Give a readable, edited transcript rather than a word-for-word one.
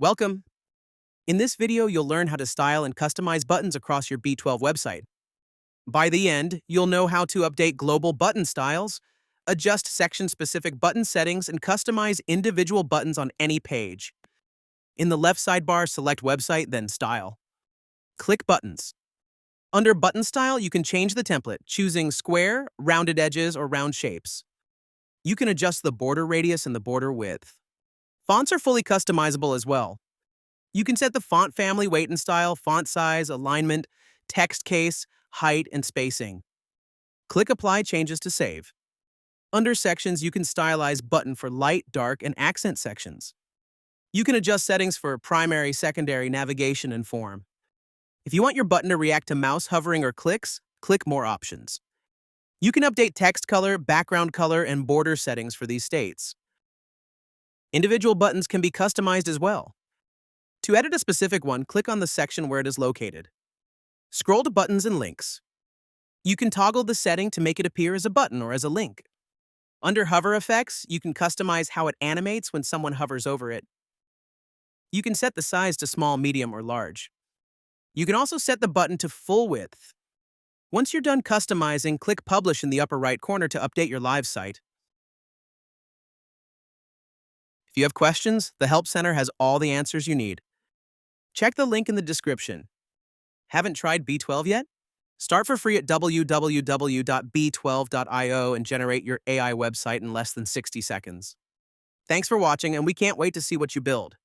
Welcome! In this video, you'll learn how to style and customize buttons across your B12 website. By the end, you'll know how to update global button styles, adjust section-specific button settings, and customize individual buttons on any page. In the left sidebar, select Website, then Style. Click Buttons. Under Button Style, you can change the template, choosing square, rounded edges, or round shapes. You can adjust the border radius and the border width. Fonts are fully customizable as well. You can set the font family, weight and style, font size, alignment, text case, height, and spacing. Click Apply Changes to save. Under Sections, you can stylize button for light, dark, and accent sections. You can adjust settings for primary, secondary, navigation, and form. If you want your button to react to mouse hovering or clicks, click More Options. You can update text color, background color, and border settings for these states. Individual buttons can be customized as well. To edit a specific one, click on the section where it is located. Scroll to Buttons and Links. You can toggle the setting to make it appear as a button or as a link. Under Hover Effects, you can customize how it animates when someone hovers over it. You can set the size to small, medium, or large. You can also set the button to full width. Once you're done customizing, click Publish in the upper right corner to update your live site. If you have questions, the Help Center has all the answers you need. Check the link in the description. Haven't tried B12 yet? Start for free at www.b12.io and generate your AI website in less than 60 seconds. Thanks for watching, and we can't wait to see what you build.